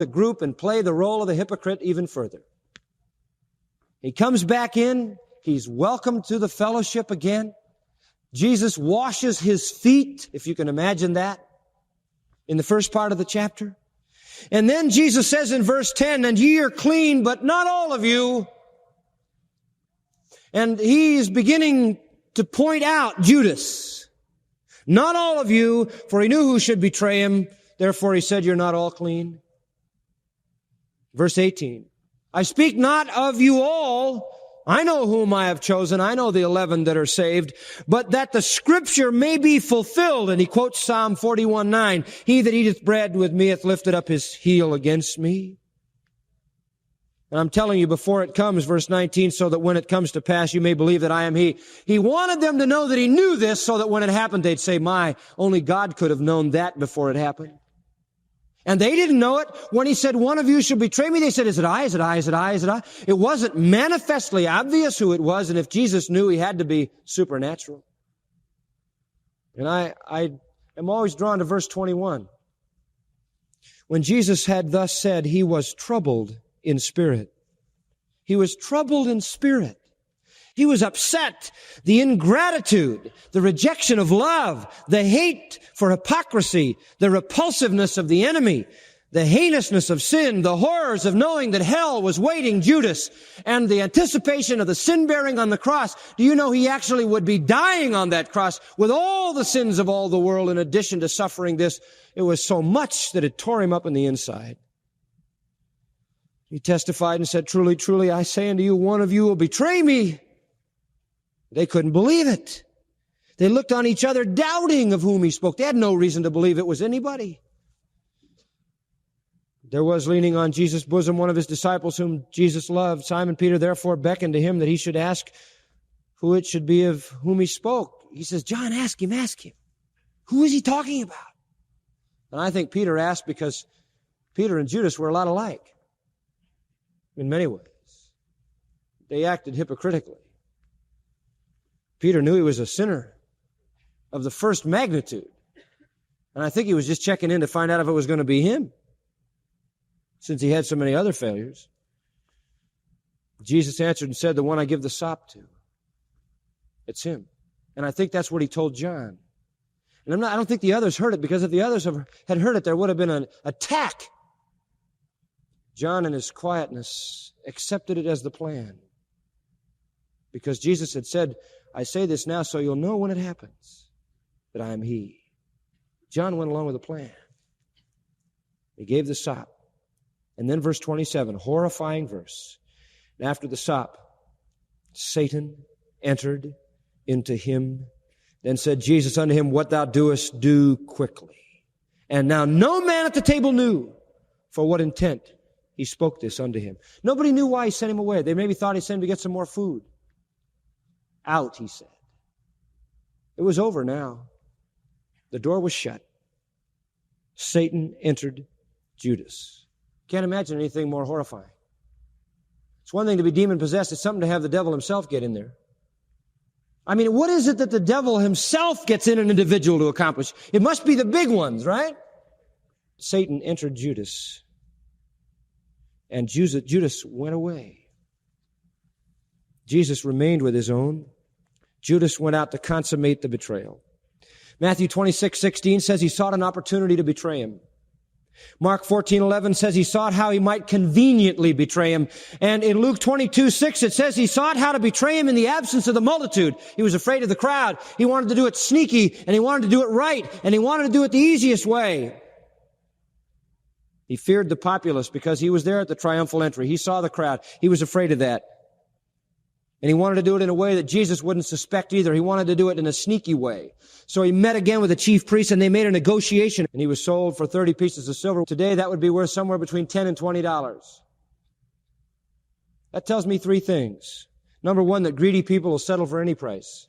the group and play the role of the hypocrite even further. He comes back in. He's welcomed to the fellowship again. Jesus washes his feet, if you can imagine that, in the first part of the chapter. And then Jesus says in verse 10, "And ye are clean, but not all of you." And he is beginning to point out Judas. Not all of you, for he knew who should betray him. Therefore he said, "You're not all clean." Verse 18, "I speak not of you all. I know whom I have chosen. I know the 11 that are saved, but that the scripture may be fulfilled." And he quotes Psalm 41:9, "He that eateth bread with me hath lifted up his heel against me." And I'm telling you before it comes, verse 19, "So that when it comes to pass, you may believe that I am he." He wanted them to know that he knew this so that when it happened, they'd say, "My, only God could have known that before it happened." And they didn't know it. When he said, "One of you shall betray me," they said, "Is it I? Is it I? Is it I? Is it I?" It wasn't manifestly obvious who it was, and if Jesus knew, he had to be supernatural. And I am always drawn to verse 21. When Jesus had thus said, he was troubled in spirit. He was troubled in spirit. He was upset. The ingratitude, the rejection of love, the hate for hypocrisy, the repulsiveness of the enemy, the heinousness of sin, the horrors of knowing that hell was waiting Judas, and the anticipation of the sin bearing on the cross. Do you know he actually would be dying on that cross with all the sins of all the world in addition to suffering this? It was so much that it tore him up in the inside. He testified and said, "Truly, truly, I say unto you, one of you will betray me." They couldn't believe it. They looked on each other doubting of whom he spoke. They had no reason to believe it was anybody. There was leaning on Jesus' bosom one of his disciples whom Jesus loved. Simon Peter therefore beckoned to him that he should ask who it should be of whom he spoke. He says, "John, ask him. Who is he talking about?" And I think Peter asked because Peter and Judas were a lot alike in many ways. They acted hypocritically. Peter knew he was a sinner of the first magnitude. And I think he was just checking in to find out if it was going to be him, since he had so many other failures. Jesus answered and said, "The one I give the sop to, it's him." And I think that's what he told John. And I don't think the others heard it, because if the others had heard it, there would have been an attack. John, in his quietness, accepted it as the plan, because Jesus had said, "I say this now so you'll know when it happens that I am he." John went along with the plan. He gave the sop. And then verse 27, horrifying verse. And after the sop, Satan entered into him. Then said Jesus unto him, "What thou doest, do quickly." And now no man at the table knew for what intent he spoke this unto him. Nobody knew why he sent him away. They maybe thought he sent him to get some more food. Out, he said. It was over now. The door was shut. Satan entered Judas. Can't imagine anything more horrifying. It's one thing to be demon-possessed. It's something to have the devil himself get in there. I mean, what is it that the devil himself gets in an individual to accomplish? It must be the big ones, right? Satan entered Judas. And Judas went away. Jesus remained with his own. Judas went out to consummate the betrayal. Matthew 26:16 says he sought an opportunity to betray him. Mark 14:11 says he sought how he might conveniently betray him. And in Luke 22:6 it says he sought how to betray him in the absence of the multitude. He was afraid of the crowd. He wanted to do it sneaky, and he wanted to do it right, and he wanted to do it the easiest way. He feared the populace because he was there at the triumphal entry. He saw the crowd. He was afraid of that. And he wanted to do it in a way that Jesus wouldn't suspect either. He wanted to do it in a sneaky way. So he met again with the chief priests, and they made a negotiation, and he was sold for 30 pieces of silver. Today, that would be worth somewhere between $10 and $20. That tells me three things. Number one, that greedy people will settle for any price.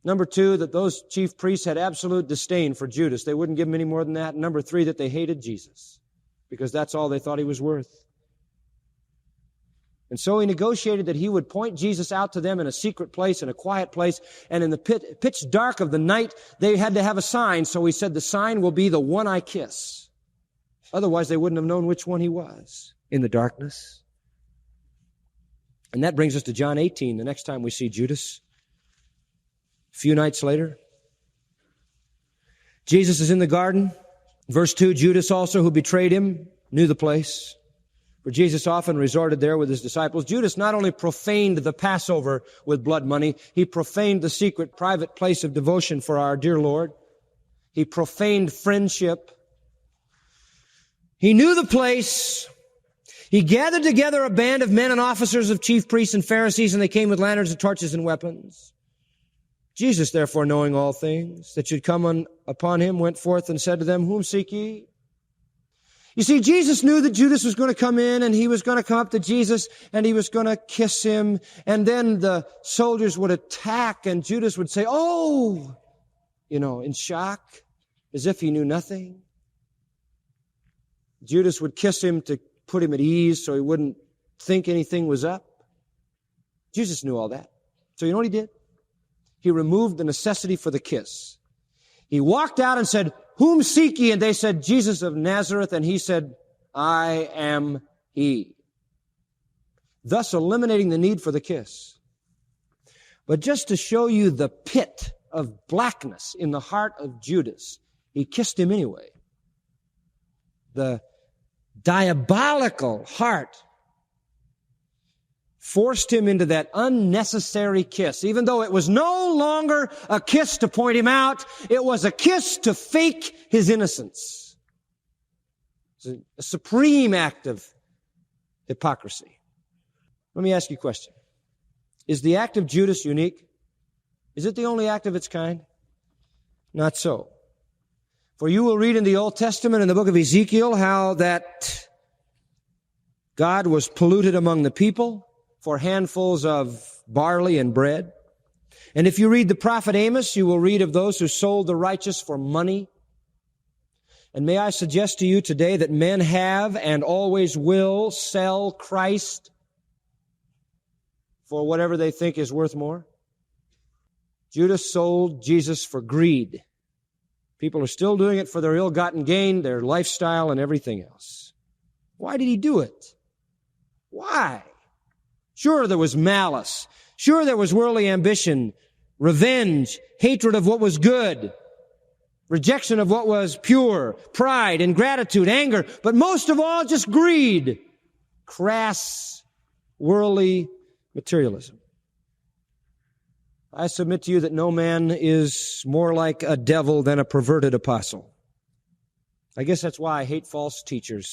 Number two, that those chief priests had absolute disdain for Judas. They wouldn't give him any more than that. And number three, that they hated Jesus, because that's all they thought he was worth. And so he negotiated that he would point Jesus out to them in a secret place, in a quiet place, and in the pitch dark of the night, they had to have a sign. So he said, the sign will be the one I kiss. Otherwise, they wouldn't have known which one he was in the darkness. And that brings us to John 18, the next time we see Judas. A few nights later, Jesus is in the garden. Verse 2, Judas also, who betrayed him, knew the place, for Jesus often resorted there with his disciples. Judas not only profaned the Passover with blood money, he profaned the secret, private place of devotion for our dear Lord. He profaned friendship. He knew the place. He gathered together a band of men and officers of chief priests and Pharisees, and they came with lanterns and torches and weapons. Jesus, therefore, knowing all things that should come upon him, went forth and said to them, Whom seek ye? You see, Jesus knew that Judas was going to come in, and he was going to come up to Jesus, and he was going to kiss him, and then the soldiers would attack, and Judas would say, Oh! In shock, as if he knew nothing. Judas would kiss him to put him at ease so he wouldn't think anything was up. Jesus knew all that. So you know what he did? He removed the necessity for the kiss. He walked out and said, Whom seek ye? And they said, Jesus of Nazareth. And he said, I am he. Thus eliminating the need for the kiss. But just to show you the pit of blackness in the heart of Judas, he kissed him anyway. The diabolical heart forced him into that unnecessary kiss. Even though it was no longer a kiss to point him out, it was a kiss to fake his innocence. It's a supreme act of hypocrisy. Let me ask you a question. Is the act of Judas unique? Is it the only act of its kind? Not so. For you will read in the Old Testament, in the book of Ezekiel, how that God was polluted among the people for handfuls of barley and bread. And if you read the prophet Amos, you will read of those who sold the righteous for money. And may I suggest to you today that men have and always will sell Christ for whatever they think is worth more. Judas sold Jesus for greed. People are still doing it for their ill-gotten gain, their lifestyle, and everything else. Why did he do it? Why? Sure, there was malice. Sure, there was worldly ambition, revenge, hatred of what was good, rejection of what was pure, pride, ingratitude, anger, but most of all, just greed, crass, worldly materialism. I submit to you that no man is more like a devil than a perverted apostle. I guess that's why I hate false teachers.